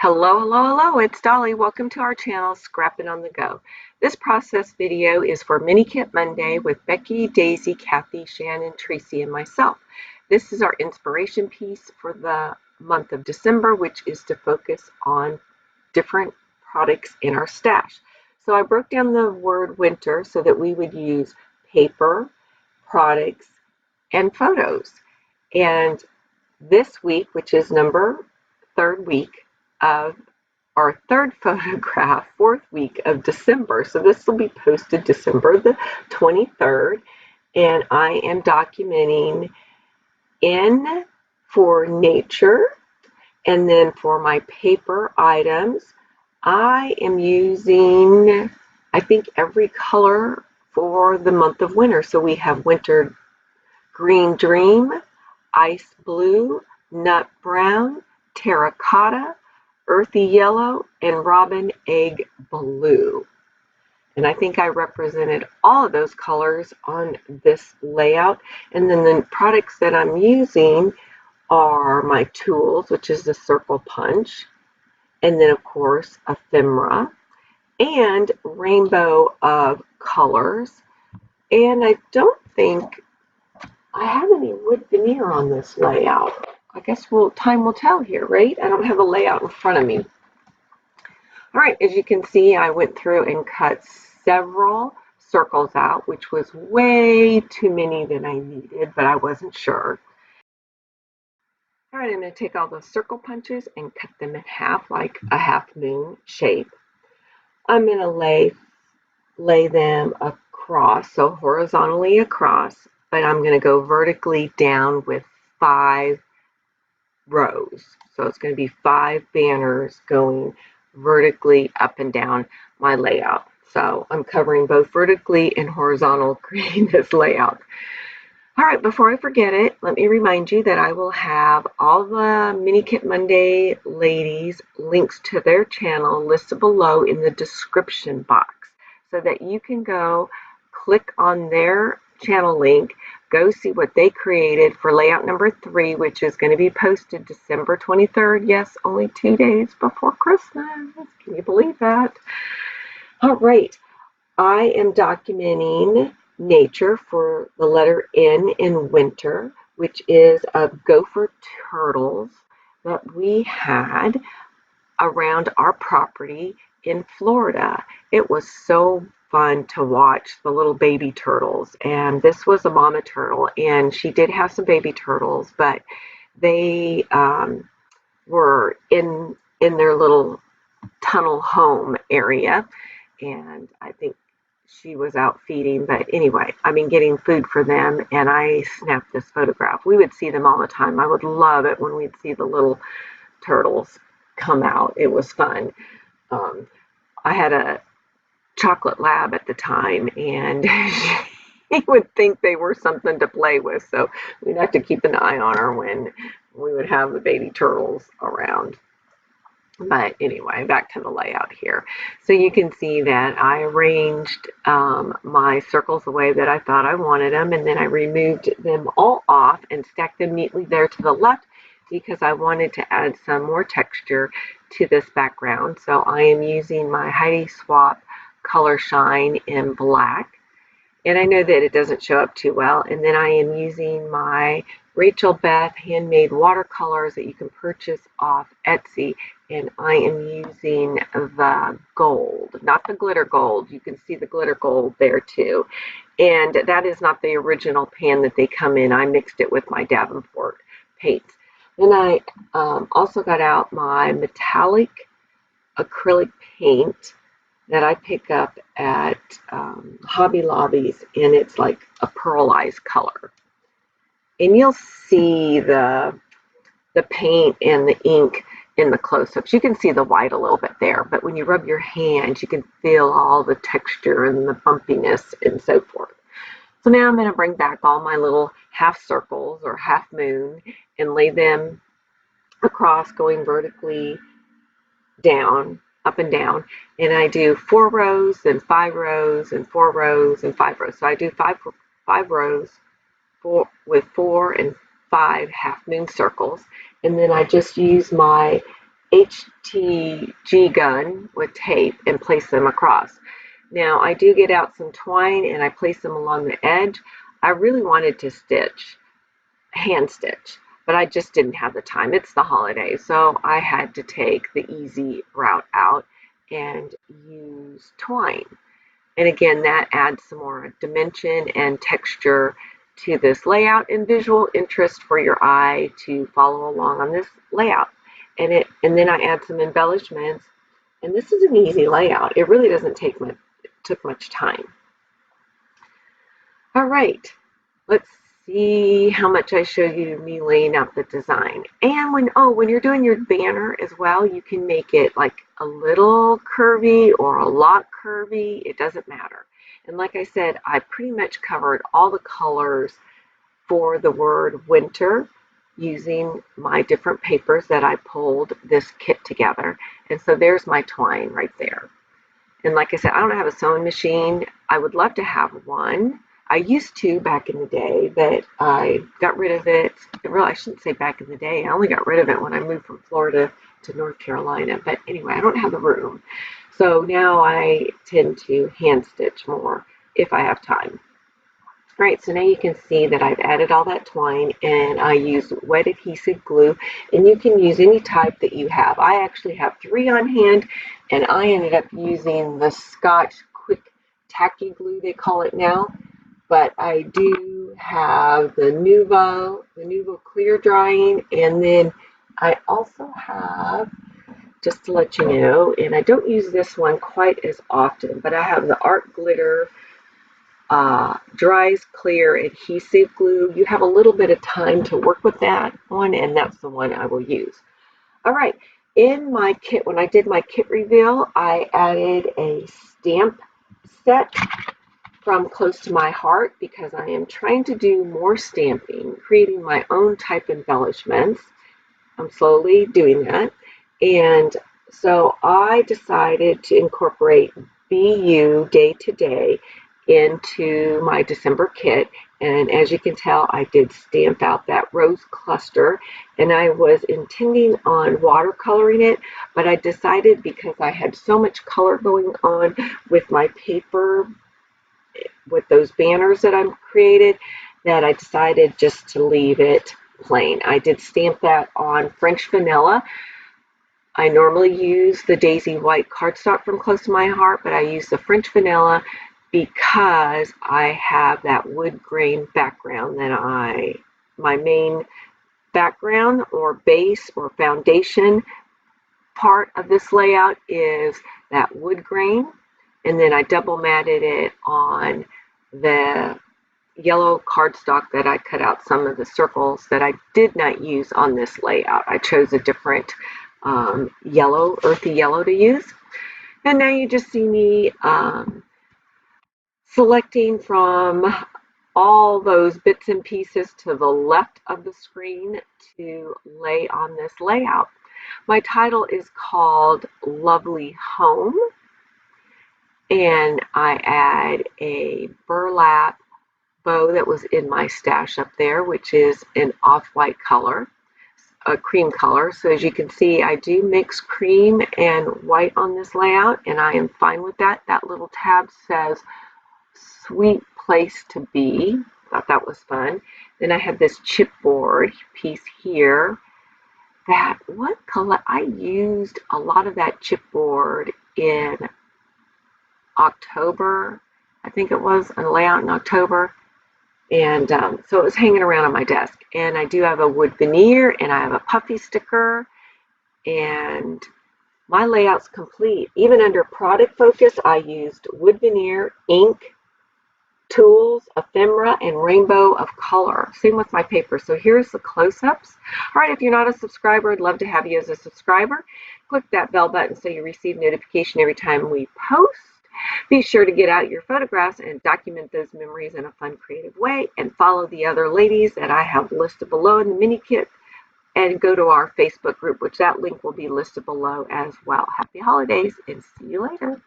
Hello, hello, hello, it's Dolly. Welcome to our channel, Scrappin' on the Go. This process video is for Mini Kit Monday with Becky, Daisy, Kathy, Shannon, Tracy, and myself. This is our inspiration piece for the month of December, which is to focus on different products in our stash. So I broke down the word winter so that we would use paper, products, and photos. And this week, which is third week of our third photograph, fourth week of December. So this will be posted December the 23rd. And I am documenting N for nature. And then for my paper items, I am using, I think, every color for the month of winter. So we have winter green dream, ice blue, nut brown, terracotta, earthy yellow, and robin egg blue. And I think I represented all of those colors on this layout. And then the products that I'm using are my tools, which is the circle punch, and then of course ephemera, and rainbow of colors. And I don't think I have any wood veneer on this layout. I guess time will tell here, right? I don't have the layout in front of me. All right, as you can see, I went through and cut several circles out, which was way too many than I needed, but I wasn't sure. All right, I'm going to take all those circle punches and cut them in half like a half moon shape. I'm going to lay them across, so horizontally across, but I'm going to go vertically down with 5 rows. So it's going to be 5 banners going vertically up and down my layout. So I'm covering both vertically and horizontal, creating this layout. All right, before I forget it, let me remind you that I will have all the Mini Kit Monday ladies links to their channel listed below in the description box so that you can go click on their channel link, go see what they created for layout number 3, which is going to be posted December 23rd. Yes, only 2 days before Christmas. Can you believe that? All right, I am documenting nature for the letter N in winter, which is of gopher turtles that we had around our property in Florida. It was so fun to watch the little baby turtles, and this was a mama turtle, and she did have some baby turtles, but they were in their little tunnel home area, and I think she was out feeding. But anyway, I've been getting food for them, and I snapped this photograph. We would see them all the time. I would love it when we'd see the little turtles come out. It was fun. I had a chocolate lab at the time, and she would think they were something to play with, so we'd have to keep an eye on her when we would have the baby turtles around. But anyway, back to the layout here. So you can see that I arranged my circles the way that I thought I wanted them, and then I removed them all off and stacked them neatly there to the left because I wanted to add some more texture to this background. So I am using my Heidi Swapp Color Shine in black. And I know that it doesn't show up too well. And then I am using my Rachel Beth handmade watercolors that you can purchase off Etsy. And I am using the gold, not the glitter gold. You can see the glitter gold there too. And that is not the original pan that they come in. I mixed it with my Davenport paints. Then I also got out my metallic acrylic paint that I pick up at Hobby Lobbies, and it's like a pearlized color. And you'll see the paint and the ink in the close-ups. You can see the white a little bit there, but when you rub your hands, you can feel all the texture and the bumpiness and so forth. So now I'm going to bring back all my little half circles or half moon and lay them across, going vertically down, up and down, and I do 4 rows, then 5 rows, and 4 rows, and 5 rows. So I do five rows with 4 and 5 half moon circles, and then I just use my HT PETG gun with tape and place them across. Now I do get out some twine and I place them along the edge. I really wanted to hand stitch, but I just didn't have the time. It's the holidays, so I had to take the easy route out and use twine. And again, that adds some more dimension and texture to this layout and visual interest for your eye to follow along on this layout. And then I add some embellishments, and this is an easy layout. It really doesn't took much time. All right, let's see how much I show you me laying out the design. And when you're doing your banner as well, you can make it like a little curvy or a lot curvy. It doesn't matter. And like I said, I pretty much covered all the colors for the word winter using my different papers that I pulled this kit together. And so there's my twine right there. And like I said, I don't have a sewing machine. I would love to have one. I used to back in the day, but I got rid of it. Really, I shouldn't say back in the day. I only got rid of it when I moved from Florida to North Carolina. But anyway, I don't have the room. So now I tend to hand stitch more if I have time. All right, so now you can see that I've added all that twine and I used wet adhesive glue, and you can use any type that you have. I actually have 3 on hand, and I ended up using the Scotch Quick Tacky Glue, they call it now. But I do have the Nuvo Clear Drying, and then I also have, just to let you know, and I don't use this one quite as often, but I have the Art Glitter Dries Clear Adhesive Glue. You have a little bit of time to work with that one, and that's the one I will use. All right, in my kit, when I did my kit reveal, I added a stamp set from Close to My Heart because I am trying to do more stamping, creating my own type embellishments. I'm slowly doing that. And so I decided to incorporate BU Day to Day into my December kit. And as you can tell, I did stamp out that rose cluster, and I was intending on watercoloring it, but I decided because I had so much color going on with my paper, with those banners that I've created, that I decided just to leave it plain. I did stamp that on French vanilla. I normally use the Daisy White cardstock from Close to My Heart, but I use the French vanilla because I have that wood grain background that my main background or base or foundation part of this layout is that wood grain. And then I double matted it on the yellow cardstock that I cut out some of the circles that I did not use on this layout. I chose a different yellow, earthy yellow to use. And now you just see me selecting from all those bits and pieces to the left of the screen to lay on this layout. My title is called Lovely Home, and I add a burlap bow that was in my stash up there, which is an off-white color, a cream color. So as you can see, I do mix cream and white on this layout, and I am fine with that. That little tab says Sweet Place to Be. Thought that was fun. Then I have this chipboard piece here. What color? I used a lot of that chipboard in October. I think it was a layout in October. And so it was hanging around on my desk. And I do have a wood veneer, and I have a puffy sticker, and my layout's complete. Even under product focus, I used wood veneer, ink, tools, ephemera, and rainbow of color. Same with my paper. So here's the close-ups. All right, if you're not a subscriber, I'd love to have you as a subscriber. Click that bell button so you receive notification every time we post. Be sure to get out your photographs and document those memories in a fun, creative way, and follow the other ladies that I have listed below in the mini kit, and go to our Facebook group, which that link will be listed below as well. Happy holidays, and see you later.